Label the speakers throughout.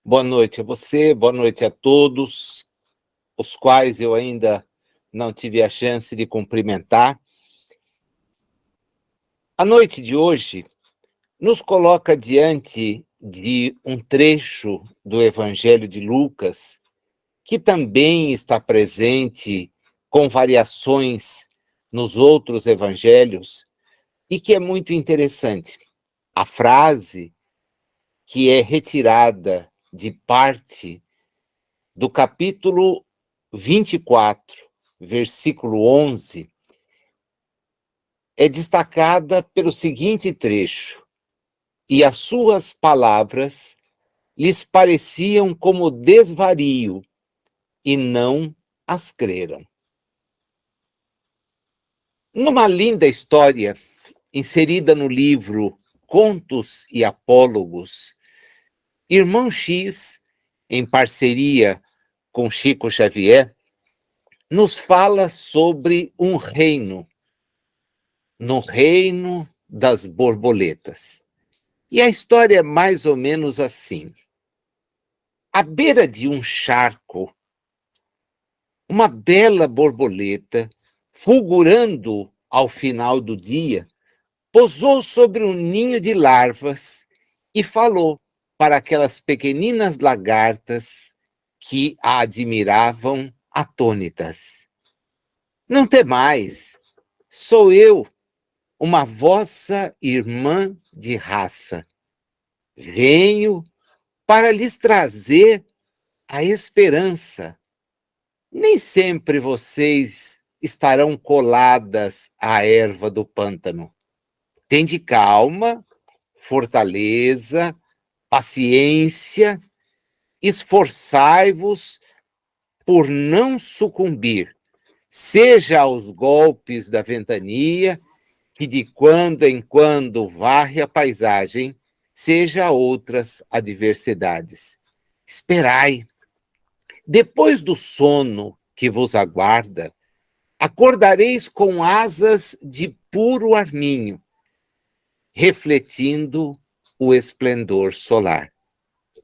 Speaker 1: Boa noite a você, boa noite a todos, os quais eu ainda não tive a chance de cumprimentar. A noite de hoje nos coloca diante de um trecho do Evangelho de Lucas, que também está presente com variações nos outros evangelhos e que é muito interessante. A frase que é retirada de parte do capítulo 24, versículo 11, é destacada pelo seguinte trecho: e as suas palavras lhes pareciam como desvario, e não as creram. Numa linda história inserida no livro Contos e Apólogos, Irmão X, em parceria com Chico Xavier, nos fala sobre um reino, no reino das borboletas. E a história é mais ou menos assim. À beira de um charco, uma bela borboleta, fulgurando ao final do dia, pousou sobre um ninho de larvas e falou para aquelas pequeninas lagartas que a admiravam atônitas: não temais, sou eu, uma vossa irmã de raça. Venho para lhes trazer a esperança. Nem sempre vocês estarão coladas à erva do pântano. Tende calma, fortaleza, paciência, esforçai-vos por não sucumbir, seja aos golpes da ventania, que de quando em quando varre a paisagem, seja a outras adversidades. Esperai. Depois do sono que vos aguarda, acordareis com asas de puro arminho, refletindo o esplendor solar.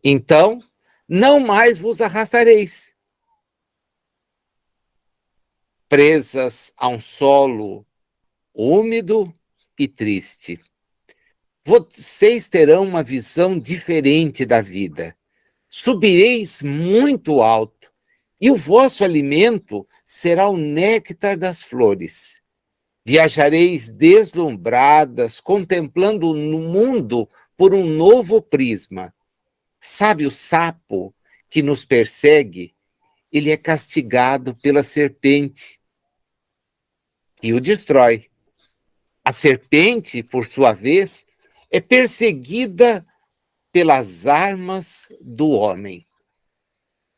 Speaker 1: Então, não mais vos arrastareis, presas a um solo úmido e triste. Vocês terão uma visão diferente da vida. Subireis muito alto, e o vosso alimento será o néctar das flores. Viajareis deslumbradas, contemplando o mundo por um novo prisma. Sabe o sapo que nos persegue? Ele é castigado pela serpente, que o destrói. A serpente, por sua vez, é perseguida pelas armas do homem.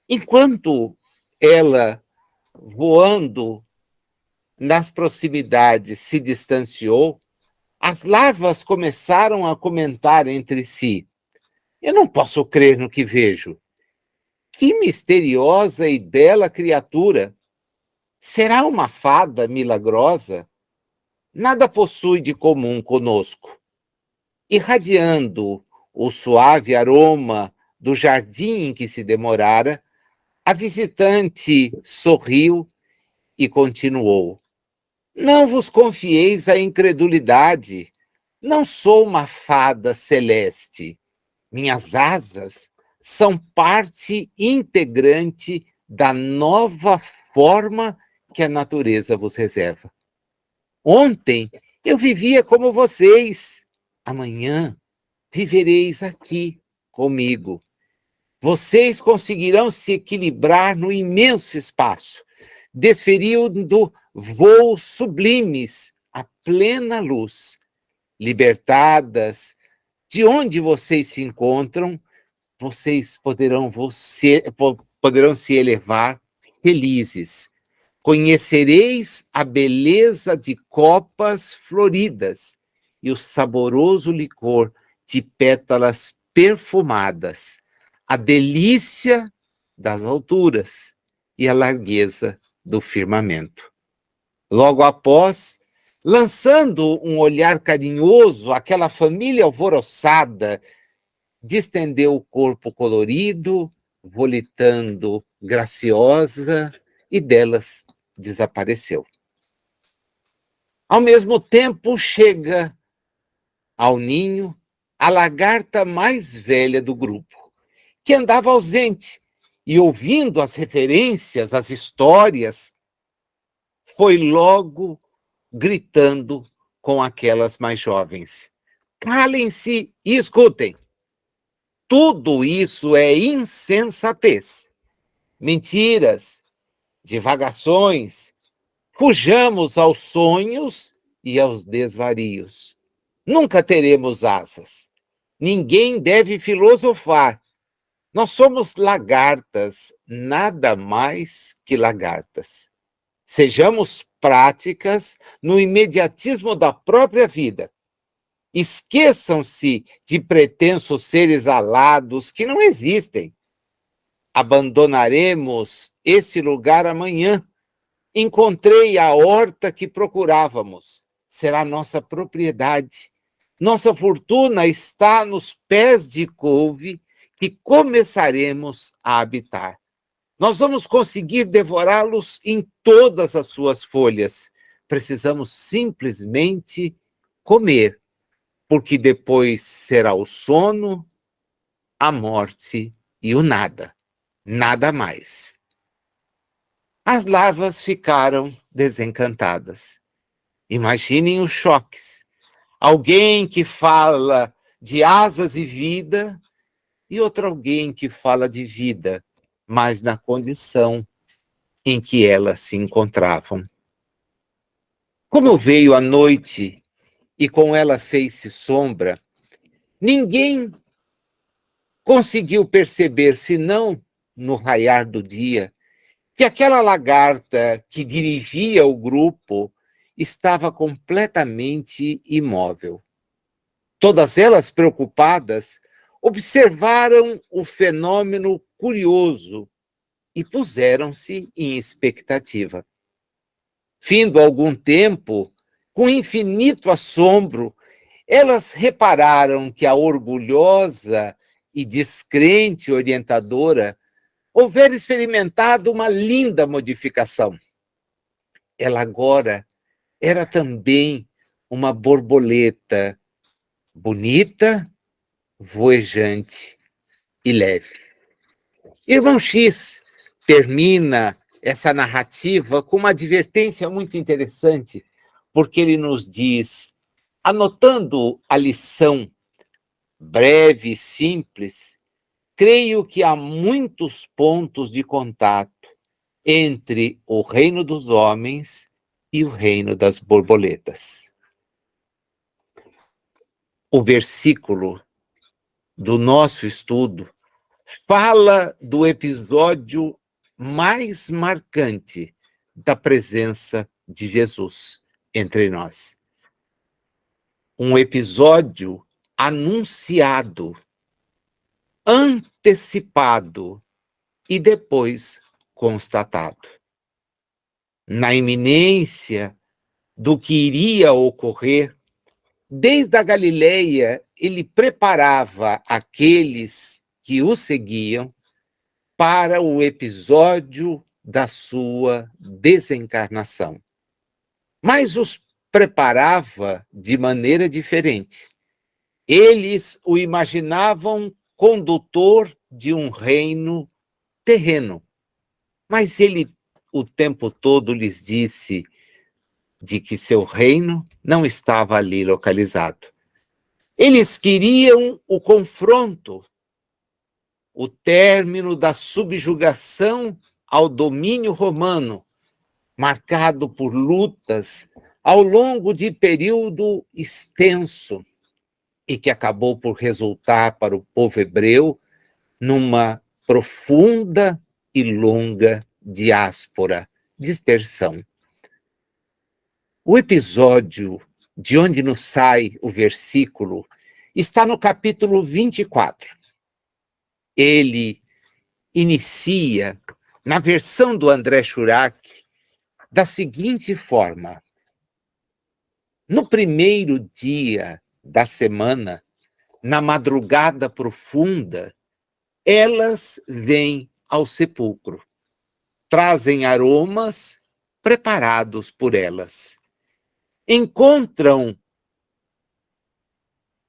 Speaker 1: Enquanto ela, voando nas proximidades, se distanciou, as larvas começaram a comentar entre si: eu não posso crer no que vejo. Que misteriosa e bela criatura! Será uma fada milagrosa? Nada possui de comum conosco. Irradiando o suave aroma do jardim em que se demorara, a visitante sorriu e continuou: não vos confieis à incredulidade. Não sou uma fada celeste. Minhas asas são parte integrante da nova forma que a natureza vos reserva. Ontem eu vivia como vocês. Amanhã vivereis aqui comigo. Vocês conseguirão se equilibrar no imenso espaço, desferindo voos sublimes à plena luz. Libertadas de onde vocês se encontram, vocês poderão se elevar felizes. Conhecereis a beleza de copas floridas e o saboroso licor de pétalas perfumadas, a delícia das alturas e a largueza do firmamento. Logo após, lançando um olhar carinhoso àquela família alvoroçada distendeu o corpo colorido, volitando graciosa, e delas desapareceu. Ao mesmo tempo, chega ao ninho a lagarta mais velha do grupo, que andava ausente, e ouvindo as referências, as histórias, foi logo gritando com aquelas mais jovens: calem-se e escutem. Tudo isso é insensatez, mentiras, divagações. Fujamos aos sonhos e aos desvarios. Nunca teremos asas. Ninguém deve filosofar. Nós somos lagartas, nada mais que lagartas. Sejamos práticas no imediatismo da própria vida. Esqueçam-se de pretensos seres alados que não existem. Abandonaremos esse lugar amanhã. Encontrei a horta que procurávamos. Será nossa propriedade. Nossa fortuna está nos pés de couve que começaremos a habitar. Nós vamos conseguir devorá-los em todas as suas folhas. Precisamos simplesmente comer, porque depois será o sono, a morte e o nada. Nada mais. As larvas ficaram desencantadas. Imaginem os choques. Alguém que fala de asas e vida e outro alguém que fala de vida, mas na condição em que elas se encontravam. Como veio a noite e com ela fez-se sombra, ninguém conseguiu perceber, senão no raiar do dia, que aquela lagarta que dirigia o grupo estava completamente imóvel. Todas elas, preocupadas, observaram o fenômeno curioso e puseram-se em expectativa. Findo algum tempo, com infinito assombro, elas repararam que a orgulhosa e descrente orientadora houvera experimentado uma linda modificação. Ela agora era também uma borboleta bonita, voejante e leve. Irmão X termina essa narrativa com uma advertência muito interessante, porque ele nos diz, anotando a lição breve e simples, creio que há muitos pontos de contato entre o reino dos homens e o reino das borboletas. O versículo do nosso estudo fala do episódio mais marcante da presença de Jesus entre nós. Um episódio anunciado, antecipado e depois constatado. Na iminência do que iria ocorrer, desde a Galileia, ele preparava aqueles que o seguiam para o episódio da sua desencarnação. Mas os preparava de maneira diferente. Eles o imaginavam condutor de um reino terreno. Mas ele o tempo todo lhes disse de que seu reino não estava ali localizado. Eles queriam o confronto, o término da subjugação ao domínio romano, marcado por lutas ao longo de período extenso e que acabou por resultar para o povo hebreu numa profunda e longa diáspora, dispersão. O episódio de onde nos sai o versículo está no capítulo 24. Ele inicia, na versão do André Churac, da seguinte forma: no primeiro dia da semana, na madrugada profunda, elas vêm ao sepulcro, trazem aromas preparados por elas. Encontram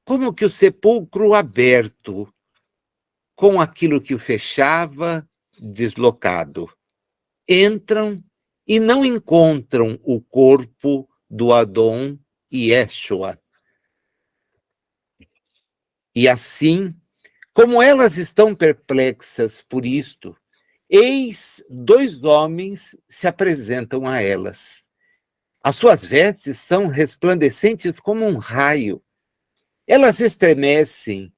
Speaker 1: como que o sepulcro aberto, com aquilo que o fechava, deslocado. Entram e não encontram o corpo do Adão Yeshua. E assim, como elas estão perplexas por isto, eis 2 homens se apresentam a elas. As suas vestes são resplandecentes como um raio. Elas estremecem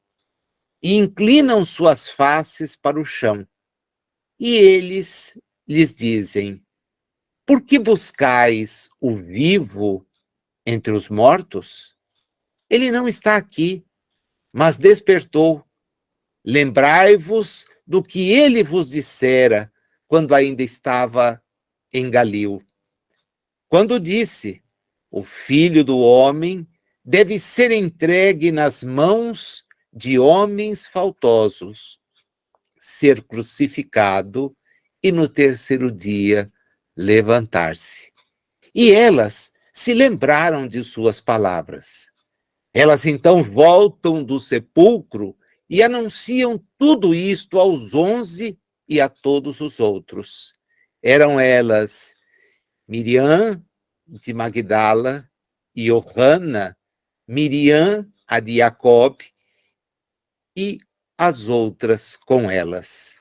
Speaker 1: e inclinam suas faces para o chão. E eles lhes dizem: por que buscais o vivo entre os mortos? Ele não está aqui, mas despertou. Lembrai-vos do que ele vos dissera quando ainda estava em Galil. Quando disse: o Filho do Homem deve ser entregue nas mãos de homens faltosos, ser crucificado e no terceiro dia levantar-se. E elas se lembraram de suas palavras. Elas então voltam do sepulcro e anunciam tudo isto aos 11 e a todos os outros. Eram elas Miriam de Magdala, Johanna, Miriam, a de Jacob, e as outras com elas.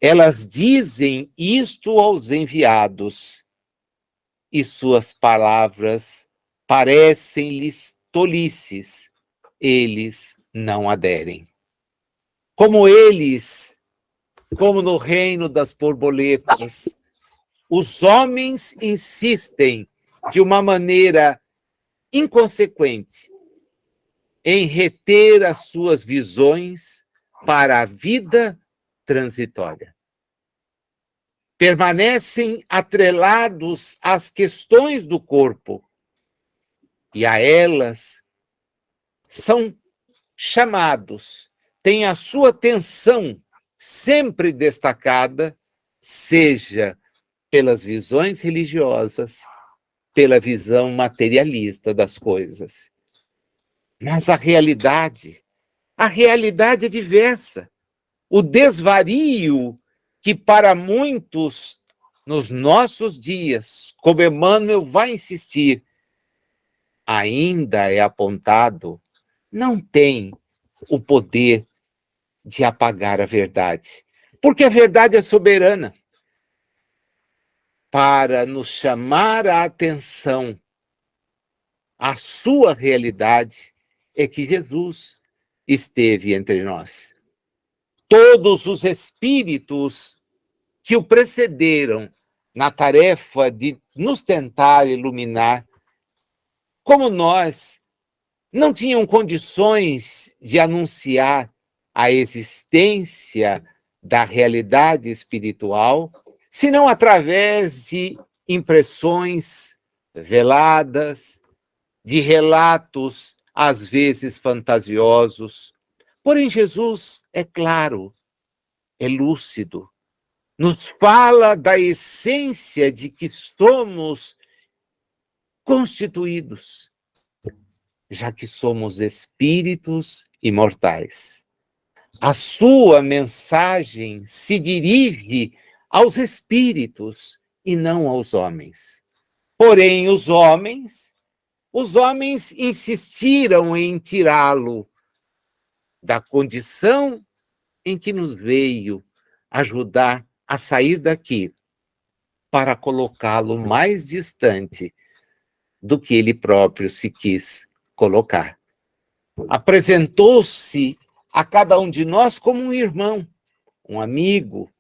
Speaker 1: Elas dizem isto aos enviados, e suas palavras parecem-lhes tolices. Eles não aderem. Como no reino das borboletas, os homens insistem de uma maneira inconsequente em reter as suas visões para a vida transitória. Permanecem atrelados às questões do corpo e a elas são chamados, têm a sua atenção sempre destacada, seja pelas visões religiosas, pela visão materialista das coisas. Mas a realidade é diversa. O desvario que para muitos, nos nossos dias, como Emmanuel vai insistir, ainda é apontado, não tem o poder de apagar a verdade. Porque a verdade é soberana para nos chamar a atenção. A sua realidade é que Jesus esteve entre nós. Todos os espíritos que o precederam na tarefa de nos tentar iluminar, como nós, não tinham condições de anunciar a existência da realidade espiritual, senão através de impressões veladas, de relatos, às vezes fantasiosos. Porém, Jesus é claro, é lúcido, nos fala da essência de que somos constituídos, já que somos espíritos imortais. A sua mensagem se dirige aos espíritos e não aos homens. Porém, os homens insistiram em tirá-lo da condição em que nos veio ajudar a sair daqui, para colocá-lo mais distante do que ele próprio se quis colocar. Apresentou-se a cada um de nós como um irmão, um amigo,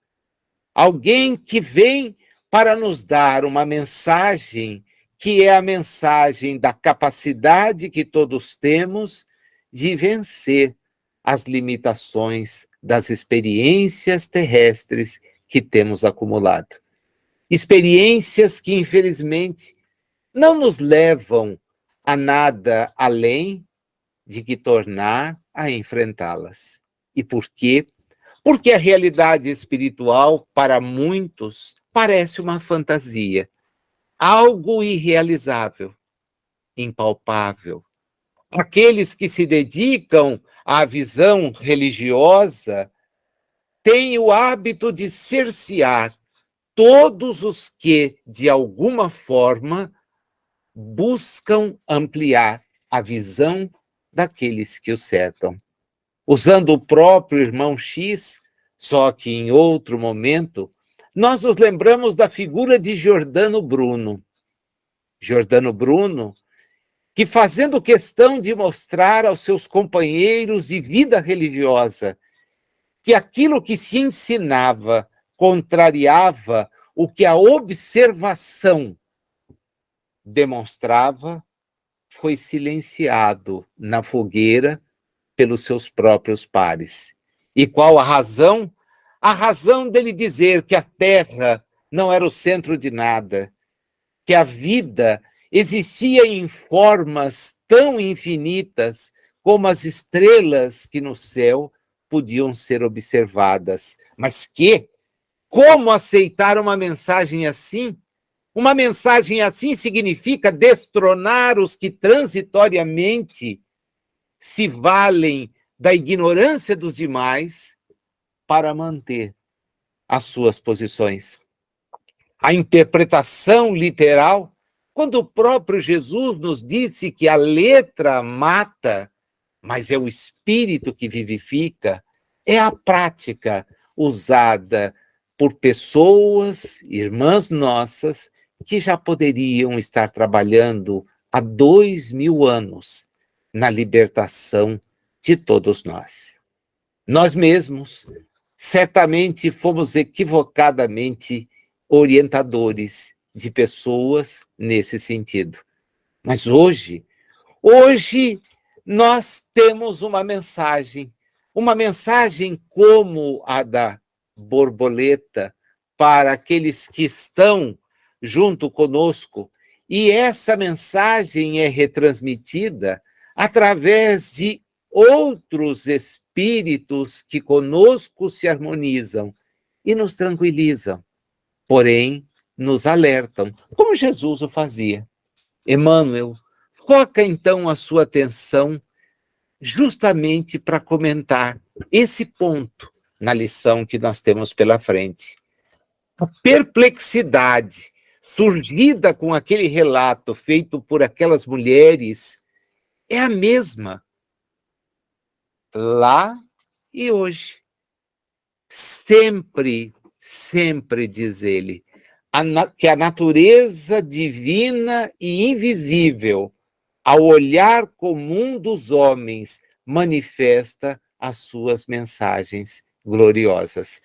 Speaker 1: alguém que vem para nos dar uma mensagem que é a mensagem da capacidade que todos temos de vencer as limitações das experiências terrestres que temos acumulado. Experiências que, infelizmente, não nos levam a nada além de que tornar a enfrentá-las. E por quê? Porque a realidade espiritual, para muitos, parece uma fantasia, algo irrealizável, impalpável. Aqueles que se dedicam à visão religiosa têm o hábito de cercear todos os que, de alguma forma, buscam ampliar a visão daqueles que o cercam. Usando o próprio irmão X, só que em outro momento, nós nos lembramos da figura de Giordano Bruno. Giordano Bruno, que fazendo questão de mostrar aos seus companheiros de vida religiosa que aquilo que se ensinava contrariava o que a observação demonstrava, foi silenciado na fogueira pelos seus próprios pares. E qual a razão? A razão dele dizer que a Terra não era o centro de nada, que a vida existia em formas tão infinitas como as estrelas que no céu podiam ser observadas. Mas como aceitar uma mensagem assim? Uma mensagem assim significa destronar os que transitoriamente se valem da ignorância dos demais para manter as suas posições. A interpretação literal, quando o próprio Jesus nos disse que a letra mata, mas é o espírito que vivifica, é a prática usada por pessoas, irmãs nossas, que já poderiam estar trabalhando há 2000 anos na libertação de todos nós. Nós mesmos, certamente, fomos equivocadamente orientadores de pessoas nesse sentido. Mas hoje nós temos uma mensagem como a da borboleta para aqueles que estão junto conosco, e essa mensagem é retransmitida através de outros espíritos que conosco se harmonizam e nos tranquilizam, porém nos alertam, como Jesus o fazia. Emmanuel foca então a sua atenção justamente para comentar esse ponto na lição que nós temos pela frente. A perplexidade surgida com aquele relato feito por aquelas mulheres é a mesma lá e hoje. Sempre, diz ele, que a natureza divina e invisível, ao olhar comum dos homens, manifesta as suas mensagens gloriosas.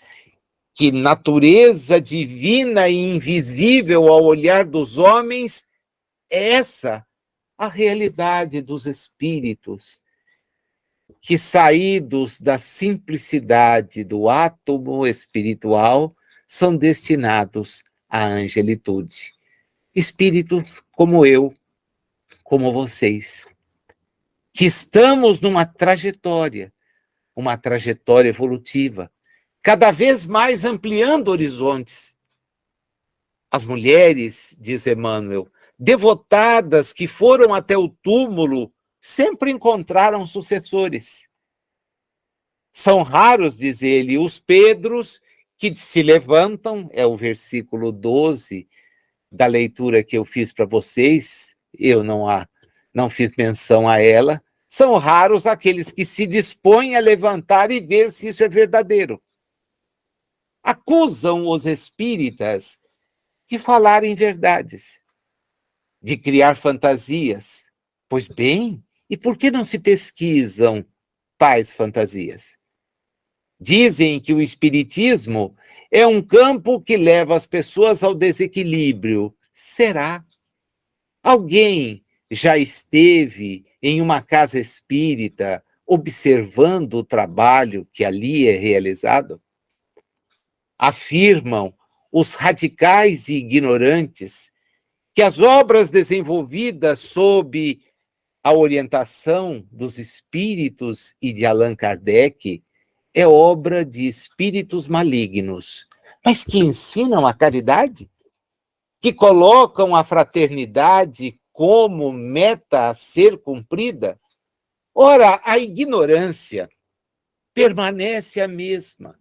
Speaker 1: Que natureza divina e invisível ao olhar dos homens é essa a realidade dos espíritos, que saídos da simplicidade do átomo espiritual são destinados à angelitude. Espíritos como eu, como vocês, que estamos numa trajetória evolutiva, cada vez mais ampliando horizontes. As mulheres, diz Emmanuel, devotadas que foram até o túmulo, sempre encontraram sucessores. São raros, diz ele, os Pedros que se levantam, é o versículo 12 da leitura que eu fiz para vocês, eu não fiz menção a ela. São raros aqueles que se dispõem a levantar e ver se isso é verdadeiro. Acusam os espíritas de falarem verdades, de criar fantasias. Pois bem, e por que não se pesquisam tais fantasias? Dizem que o espiritismo é um campo que leva as pessoas ao desequilíbrio. Será? Alguém já esteve em uma casa espírita observando o trabalho que ali é realizado? Afirmam os radicais e ignorantes que as obras desenvolvidas sob a orientação dos espíritos e de Allan Kardec é obra de espíritos malignos, mas que ensinam a caridade, que colocam a fraternidade como meta a ser cumprida. Ora, a ignorância permanece a mesma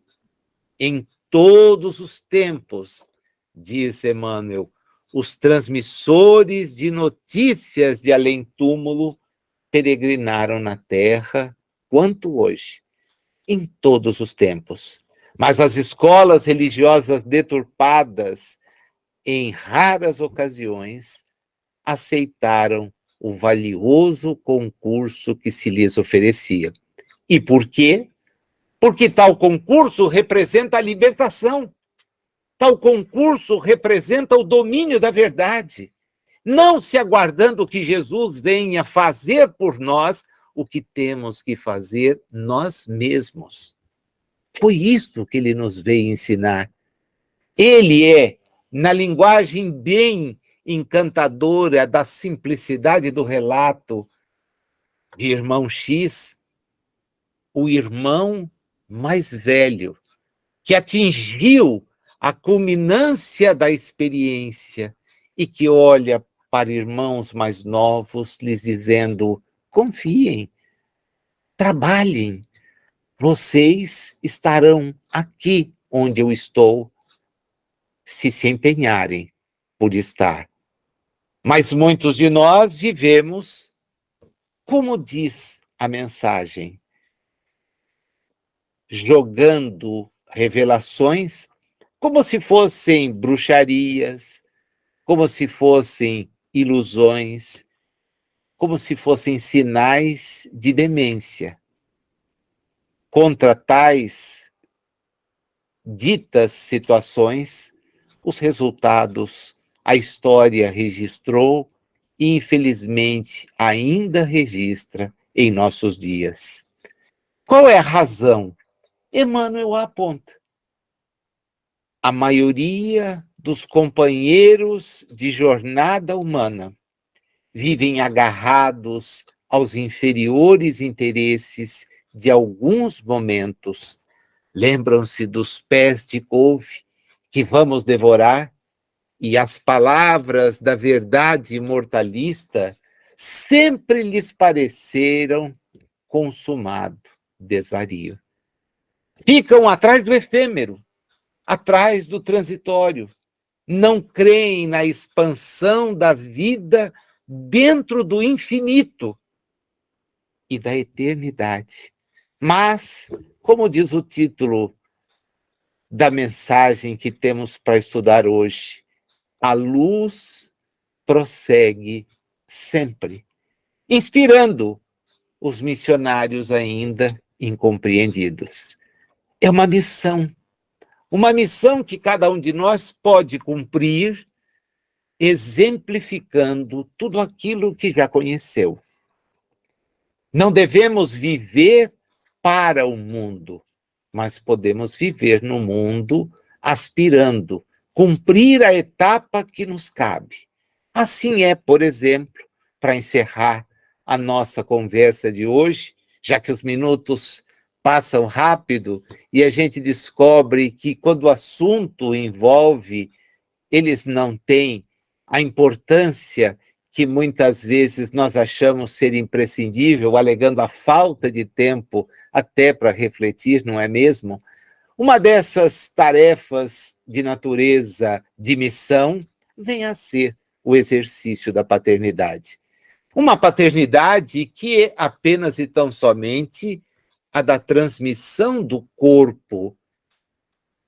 Speaker 1: em todos os tempos, diz Emmanuel. Os transmissores de notícias de além-túmulo peregrinaram na Terra, quanto hoje, em todos os tempos. Mas as escolas religiosas deturpadas, em raras ocasiões, aceitaram o valioso concurso que se lhes oferecia. E por quê? Porque tal concurso representa a libertação. Tal concurso representa o domínio da verdade, não se aguardando que Jesus venha fazer por nós o que temos que fazer nós mesmos. Foi isto que ele nos veio ensinar. Ele é, na linguagem bem encantadora da simplicidade do relato de irmão X, o irmão mais velho, que atingiu a culminância da experiência e que olha para irmãos mais novos, lhes dizendo: confiem, trabalhem, vocês estarão aqui onde eu estou, se empenharem por estar. Mas muitos de nós vivemos, como diz a mensagem, jogando revelações como se fossem bruxarias, como se fossem ilusões, como se fossem sinais de demência. Contra tais ditas situações, os resultados a história registrou e, infelizmente, ainda registra em nossos dias. Qual é a razão? Emmanuel aponta. A maioria dos companheiros de jornada humana vivem agarrados aos inferiores interesses de alguns momentos. Lembram-se dos pés de couve que vamos devorar, e as palavras da verdade imortalista sempre lhes pareceram consumado desvario. Ficam atrás do efêmero, atrás do transitório. Não creem na expansão da vida dentro do infinito e da eternidade. Mas, como diz o título da mensagem que temos para estudar hoje, a luz prossegue sempre, inspirando os missionários ainda incompreendidos. É uma missão que cada um de nós pode cumprir, exemplificando tudo aquilo que já conheceu. Não devemos viver para o mundo, mas podemos viver no mundo aspirando, cumprir a etapa que nos cabe. Assim é, por exemplo, para encerrar a nossa conversa de hoje, já que os minutos passam rápido e a gente descobre que quando o assunto envolve, eles não têm a importância que muitas vezes nós achamos ser imprescindível, alegando a falta de tempo até para refletir, não é mesmo? Uma dessas tarefas de natureza de missão vem a ser o exercício da paternidade. Uma paternidade que é apenas e tão somente a da transmissão do corpo,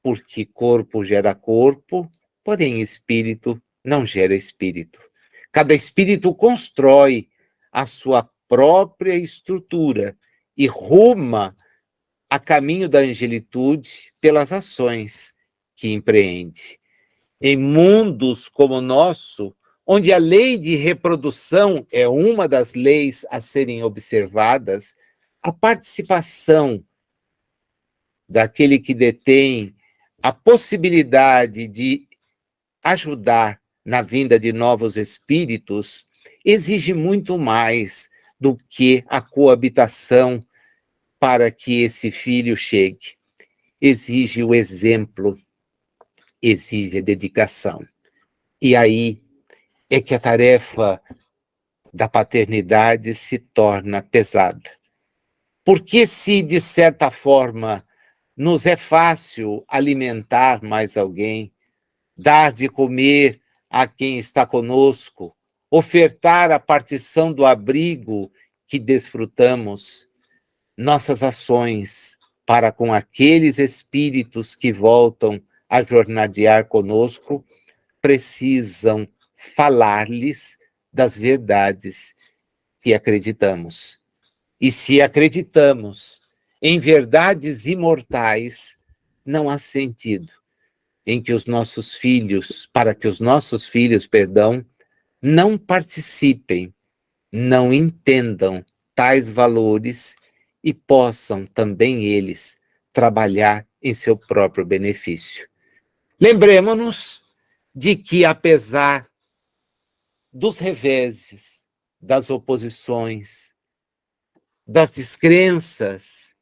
Speaker 1: porque corpo gera corpo, porém espírito não gera espírito. Cada espírito constrói a sua própria estrutura e ruma a caminho da angelitude pelas ações que empreende. Em mundos como o nosso, onde a lei de reprodução é uma das leis a serem observadas, a participação daquele que detém a possibilidade de ajudar na vinda de novos espíritos exige muito mais do que a coabitação para que esse filho chegue. Exige o exemplo, exige a dedicação. E aí é que a tarefa da paternidade se torna pesada. Porque se, de certa forma, nos é fácil alimentar mais alguém, dar de comer a quem está conosco, ofertar a partição do abrigo que desfrutamos, nossas ações para com aqueles espíritos que voltam a jornadear conosco precisam falar-lhes das verdades que acreditamos. E se acreditamos em verdades imortais, não há sentido em que os nossos filhos, para que os nossos filhos, não participem, não entendam tais valores e possam também eles trabalhar em seu próprio benefício. Lembremos-nos de que, apesar dos reveses, das oposições, das descrenças,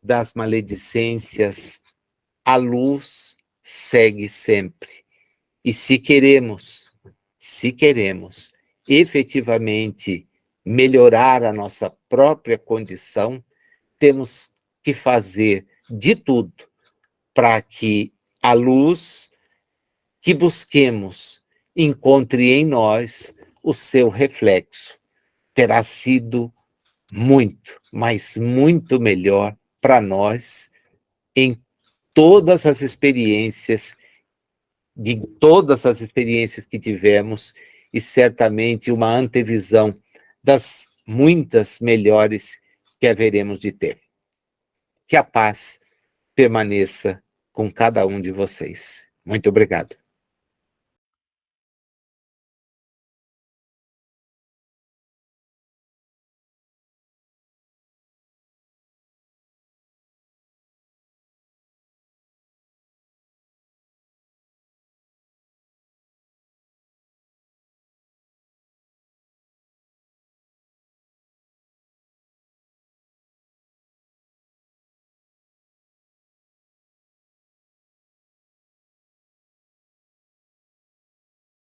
Speaker 1: das maledicências, a luz segue sempre. E se queremos efetivamente melhorar a nossa própria condição, temos que fazer de tudo para que a luz que busquemos encontre em nós o seu reflexo. Terá sido muito, mas muito melhor para nós em todas as experiências, que tivemos, e certamente uma antevisão das muitas melhores que haveremos de ter. Que a paz permaneça com cada um de vocês. Muito obrigado.